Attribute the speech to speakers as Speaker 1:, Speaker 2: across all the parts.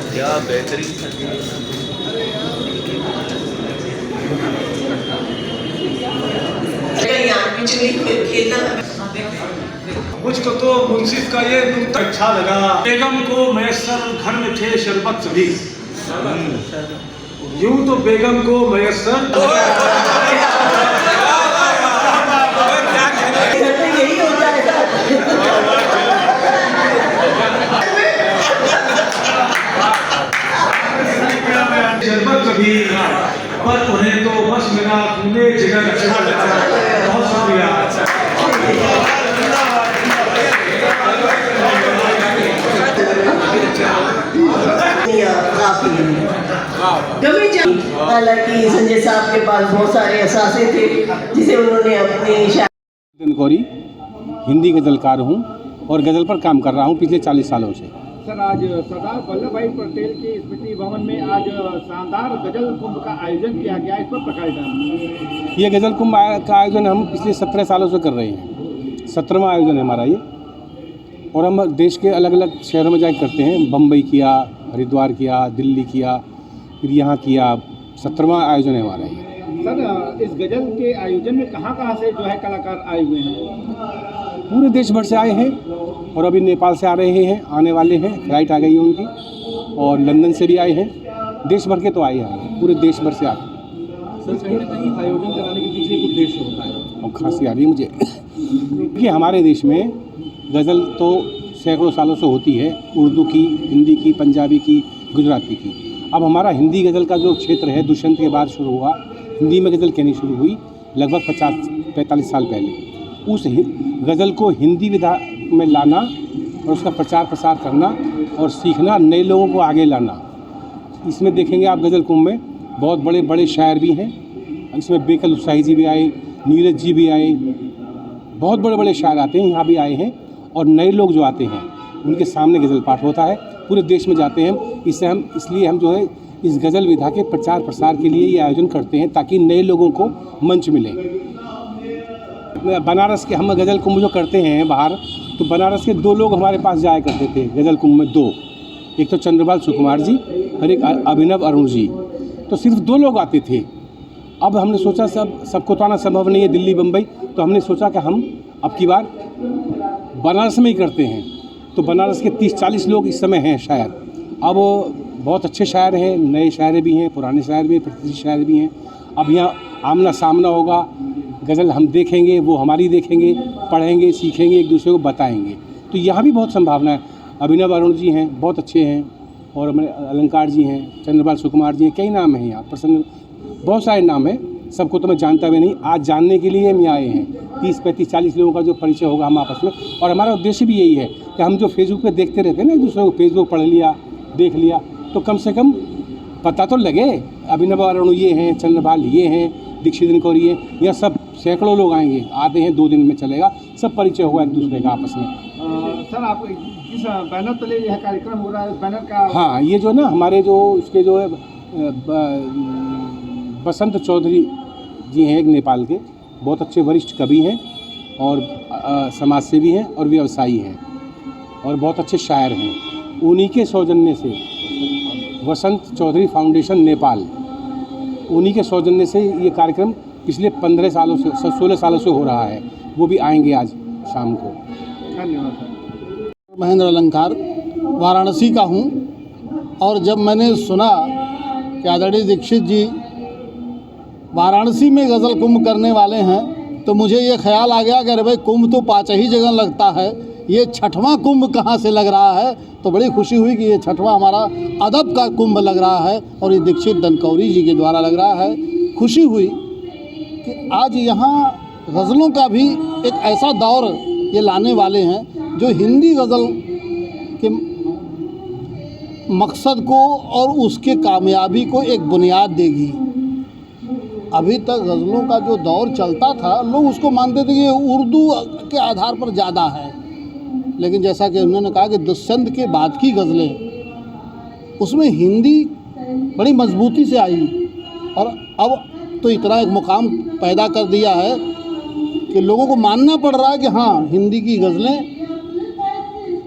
Speaker 1: क्या बेहतरीन
Speaker 2: मुझको तो मुंसिफ का ये नुक्ता अच्छा लगा। बेगम को मैसर घर में थे शरबत सभी, यूं तो बेगम को मैसर शरबत कभी, पर उन्हें तो बस मेरा पूरे जगह अच्छा लगा। बहुत शुक्रिया।
Speaker 3: हालांकि संजय साहब के पास बहुत सारे असासे थे जिसे उन्होंने अपनी
Speaker 4: गौरी हिंदी गज़लकार हूँ और गज़ल पर काम कर रहा हूँ पिछले 40 सालों से।
Speaker 5: सर, आज सरदार वल्लभ भाई पटेल के स्मृति भवन में आज शानदार गजल कुंभ का आयोजन किया गया, इस पर प्रकाश डालें।
Speaker 4: ये गज़ल कुंभ का आयोजन हम पिछले 17 सालों से कर रहे हैं। 17वां आयोजन है हमारा ये, और हम देश के अलग अलग शहरों में जाकर करते हैं। बम्बई किया, हरिद्वार किया, दिल्ली किया, फिर यहाँ किया। 17वां आयोजन है हमारा ये।
Speaker 5: सर, इस गजल के आयोजन में कहाँ से जो है कलाकार आए हुए हैं?
Speaker 4: पूरे देश भर से आए हैं, और अभी नेपाल से आ रहे हैं, आने वाले हैं, फ्लाइट आ गई है उनकी, और लंदन से भी आए हैं। देश भर के तो आए हैं, पूरे देश भर से आए हैं।
Speaker 5: सर, कहीं ना कहीं आयोजन कराने के पीछे एक उद्देश्य होता है,
Speaker 4: और खांसी आ रही है मुझे कि हमारे देश में गज़ल तो सैकड़ों सालों से होती है, उर्दू की, हिंदी की, पंजाबी की, गुजराती की। अब हमारा हिंदी गज़ल का जो क्षेत्र है दुष्यंत के बाद शुरू हुआ, हिंदी में गज़ल कहनी शुरू हुई लगभग 50-45 साल पहले। उस गज़ल को हिंदी विधा में लाना और उसका प्रचार प्रसार करना और सीखना, नए लोगों को आगे लाना। इसमें देखेंगे आप गज़ल कुंभ में बहुत बड़े बड़े शायर भी हैं। इसमें बेकल उत्साही जी भी आए, नीरज जी भी आए, बहुत बड़े बड़े शायर आते हैं, यहाँ भी आए हैं। और नए लोग जो आते हैं उनके सामने गज़ल पाठ होता है, पूरे देश में जाते हैं। इसलिए हम जो है इस गज़ल विधा के प्रचार प्रसार के लिए ये आयोजन करते हैं, ताकि नए लोगों को मंच मिले। बनारस के हम गज़ल कुंभ जो करते हैं बाहर, तो बनारस के 2 लोग हमारे पास जाया करते थे गज़ल कुंभ में। 2, एक तो चंद्रपाल सुकुमार जी और एक अभिनव अरुण जी। तो सिर्फ 2 लोग आते थे। अब हमने सोचा सबको तो आना संभव नहीं है, दिल्ली बम्बई, तो हमने सोचा कि हम अब की बार बनारस में ही करते हैं। तो बनारस के 30-40 लोग इस समय हैं शायर। अब बहुत अच्छे शायर हैं, नए शायर भी हैं, पुराने शायर भी हैं, प्रतिष्ठित शायर भी हैं। अब यहाँ आमना सामना होगा, गज़ल हम देखेंगे, वो हमारी देखेंगे, पढ़ेंगे, सीखेंगे, एक दूसरे को बताएंगे। तो यहाँ भी बहुत संभावना है। अभिनव अरुण जी हैं, बहुत अच्छे हैं, और हमारे अलंकार जी हैं, चंद्रपाल सुकुमार जी हैं, कई नाम हैं यहाँ, प्रसन्न, बहुत सारे नाम हैं। सबको तो मैं जानता भी नहीं, आज जानने के लिए हम यहाँ आए हैं। 30-35-40 लोगों का जो परिचय होगा हम आपस में, और हमारा उद्देश्य भी यही है कि हम जो फेसबुक पे देखते रहते हैं ना एक दूसरे को, फेसबुक पढ़ लिया, देख लिया, तो कम से कम पता तो लगे अभिनव अरुण ये हैं, चंद्रपाल ये हैं, दीक्षित दिनकौरी ये, यहाँ सब सैकड़ों लोग आएंगे, आते हैं, 2 दिन में चलेगा, सब परिचय होगा एक दूसरे का आपस में।
Speaker 5: सर, आप किस बैनर तले यह कार्यक्रम हो रहा है, बैनर का?
Speaker 4: हाँ, ये जो ना हमारे जो इसके जो है बसंत चौधरी जी हैं, एक नेपाल के बहुत अच्छे वरिष्ठ कवि हैं, और समाजसेवी हैं, और व्यवसायी हैं, और बहुत अच्छे शायर हैं। उन्हीं के सौजन्य से बसंत चौधरी फाउंडेशन नेपाल, उन्हीं के सौजन्य से ये कार्यक्रम पिछले 15 सालों से 16 सालों से हो रहा है। वो भी आएंगे आज शाम को।
Speaker 5: धन्यवाद।
Speaker 6: महेंद्र अलंकार वाराणसी का हूँ, और जब मैंने सुना कि आदरणीय दीक्षित जी वाराणसी में गज़ल कुंभ करने वाले हैं, तो मुझे ये ख्याल आ गया कि अरे भाई, कुंभ तो 5 ही जगह लगता है, ये 6वां कुंभ कहाँ से लग रहा है। तो बड़ी खुशी हुई कि ये 6वां हमारा अदब का कुंभ लग रहा है, और ये दीक्षित दिनकौरी जी के द्वारा लग रहा है। खुशी हुई कि आज यहाँ गज़लों का भी एक ऐसा दौर ये लाने वाले हैं जो हिंदी गज़ल के मकसद को और उसके कामयाबी को एक बुनियाद देगी। अभी तक गज़लों का जो दौर चलता था, लोग उसको मानते थे कि उर्दू के आधार पर ज़्यादा है, लेकिन जैसा कि उन्होंने कहा कि दुष्यंत के बाद की गज़लें उसमें हिंदी बड़ी मजबूती से आई और अब तो इतना एक मुकाम पैदा कर दिया है कि लोगों को मानना पड़ रहा है कि हाँ, हिंदी की गज़लें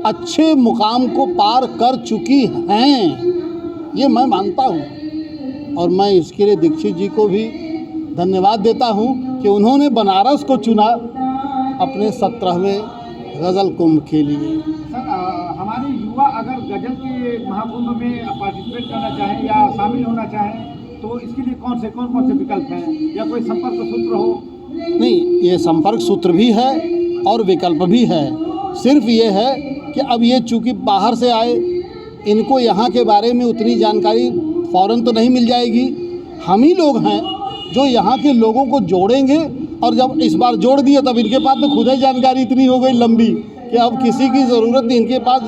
Speaker 6: अच्छे मुकाम को पार कर चुकी हैं, ये मैं मानता हूँ। और मैं इसके लिए दीक्षित जी को भी धन्यवाद देता हूँ कि उन्होंने बनारस को चुना अपने 17वें गज़ल कुंभ के लिए।
Speaker 5: सर, हमारे युवा अगर गजल के महाकुंभ में पार्टिसिपेट करना चाहें या शामिल होना चाहें तो इसके लिए कौन से विकल्प हैं, या कोई संपर्क सूत्र हो?
Speaker 6: नहीं, ये संपर्क सूत्र भी है और विकल्प भी है। सिर्फ ये है कि अब ये चूँकि बाहर से आए, इनको यहाँ के बारे में उतनी जानकारी फ़ौरन तो नहीं मिल जाएगी। हम ही लोग हैं जो यहाँ के लोगों को जोड़ेंगे, और जब इस बार जोड़ दिए तब इनके पास तो खुद ही जानकारी इतनी हो गई लंबी कि अब किसी की ज़रूरत नहीं। इनके पास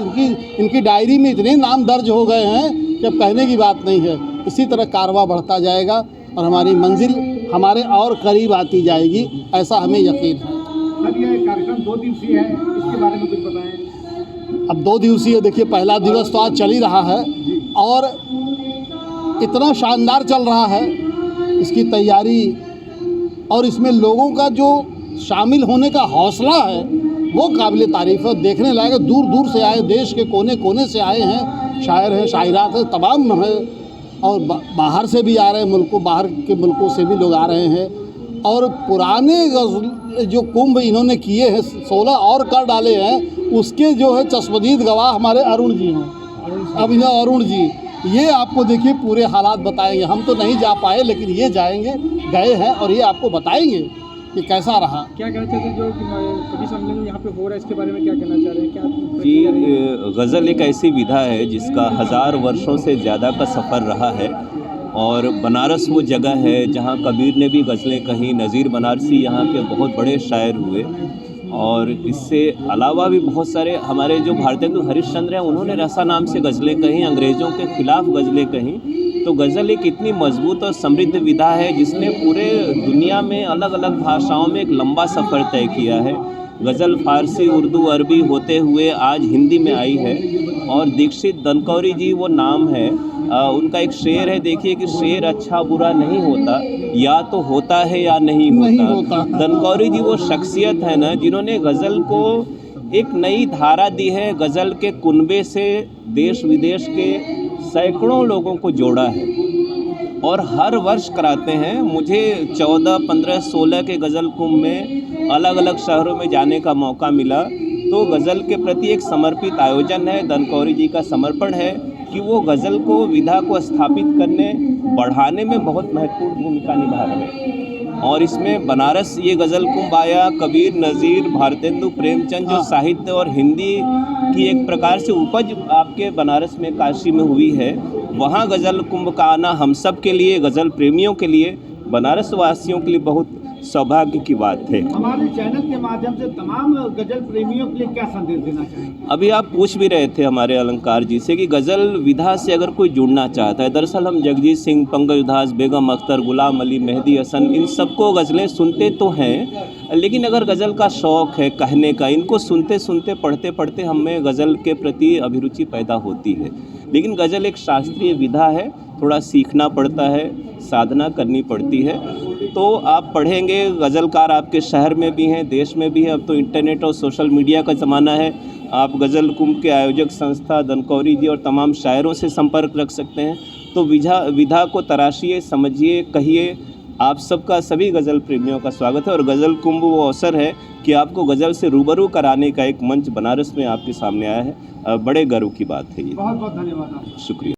Speaker 6: इनकी डायरी में इतने नाम दर्ज हो गए हैं कि अब कहने की बात नहीं है। इसी तरह कारवां बढ़ता जाएगा और हमारी मंजिल हमारे और करीब आती जाएगी, ऐसा हमें यकीन है।
Speaker 5: अब ये कार्यक्रम 2 दिवसीय है, इसके बारे में कुछ बताएं।
Speaker 6: अब 2 दिवसीय, देखिए पहला दिवस तो आज चल ही रहा है और इतना शानदार चल रहा है इसकी तैयारी, और इसमें लोगों का जो शामिल होने का हौसला है वो काबिल तारीफ़ है। देखने लायक, दूर दूर से आए, देश के कोने कोने से आए हैं, शायर हैं, शायरात हैं, तमाम है, और बाहर से भी आ रहे हैं, बाहर के मुल्कों से भी लोग आ रहे हैं। और पुराने जो कुंभ इन्होंने किए हैं 16 और कर डाले हैं, उसके जो है चश्मदीद गवाह हमारे अरुण जी हैं, अभिनव अरुण जी। ये आपको देखिए पूरे हालात बताएंगे। हम तो नहीं जा पाए, लेकिन ये जाएंगे, गए हैं, और ये आपको बताएंगे कि कैसा रहा।
Speaker 5: क्या कहना चाहते हैं जो कवि सम्मेलन यहाँ पे हो रहा है, इसके बारे में क्या कहना चाह रहे हैं? क्या
Speaker 1: जी, गज़ल एक ऐसी विधा है जिसका 1000 वर्षों से ज़्यादा का सफ़र रहा है, और बनारस वो जगह है जहाँ कबीर ने भी गज़लें कहीं, नज़ीर बनारसी यहाँ के बहुत बड़े शायर हुए, और इससे अलावा भी बहुत सारे हमारे जो भारतेंदु हरिश्चंद्र हैं, उन्होंने रसा नाम से गज़लें कहीं, अंग्रेज़ों के ख़िलाफ़ गज़लें कहीं। तो गज़ल एक इतनी मजबूत और समृद्ध विधा है जिसने पूरे दुनिया में अलग अलग भाषाओं में एक लंबा सफ़र तय किया है। गज़ल फ़ारसी, उर्दू, अरबी होते हुए आज हिंदी में आई है, और दीक्षित दनकौरी जी वो नाम है। उनका एक शेर है, देखिए कि शेर अच्छा बुरा नहीं होता, या तो होता है या नहीं होता। दनकौरी जी वो शख्सियत है ना जिन्होंने गज़ल को एक नई धारा दी है। गज़ल के कुनबे से देश विदेश के सैकड़ों लोगों को जोड़ा है, और हर वर्ष कराते हैं। मुझे 14, 15, 16 के गज़ल कुंभ में अलग अलग शहरों में जाने का मौका मिला। तो गज़ल के प्रति एक समर्पित आयोजन है, दनकौरी जी का समर्पण है कि वो गज़ल को, विधा को स्थापित करने, बढ़ाने में बहुत महत्वपूर्ण भूमिका निभा रहे हैं। और इसमें बनारस ये गज़ल कुंभ आया, कबीर, नज़ीर, भारतेंदु, प्रेमचंद, जो साहित्य और हिंदी की एक प्रकार से उपज आपके बनारस में, काशी में हुई है, वहाँ गज़ल कुंभ का आना हम सब के लिए, गज़ल प्रेमियों के लिए, बनारस वासियों के लिए बहुत सौभाग्य की बात है।
Speaker 5: हमारे चैनल के माध्यम से तमाम गज़ल प्रेमियों के लिए क्या संदेश देना चाहेंगे?
Speaker 1: अभी आप पूछ भी रहे थे हमारे अलंकार जी से कि गज़ल विधा से अगर कोई जुड़ना चाहता है, दरअसल हम जगजीत सिंह, पंकज उधास, बेगम अख्तर, गुलाम अली, मेहदी हसन, इन सबको गज़लें सुनते तो हैं, लेकिन अगर गज़ल का शौक़ है कहने का, इनको सुनते सुनते, पढ़ते पढ़ते हमें गज़ल के प्रति अभिरुचि पैदा होती है। लेकिन गज़ल एक शास्त्रीय विधा है, थोड़ा सीखना पड़ता है, साधना करनी पड़ती है। तो आप पढ़ेंगे, गज़लकार आपके शहर में भी हैं, देश में भी हैं। अब तो इंटरनेट और सोशल मीडिया का ज़माना है। आप गज़ल कुंभ के आयोजक संस्था दनकौरी जी और तमाम शायरों से संपर्क रख सकते हैं। तो विधा को तराशिए, समझिए, कहिए। आप सबका, सभी गज़ल प्रेमियों का स्वागत है। और गज़ल कुंभ वो अवसर है कि आपको गज़ल से रूबरू कराने का एक मंच बनारस में आपके सामने आया है। बड़े गर्व की बात है ये।
Speaker 5: बहुत बहुत धन्यवाद।
Speaker 1: शुक्रिया।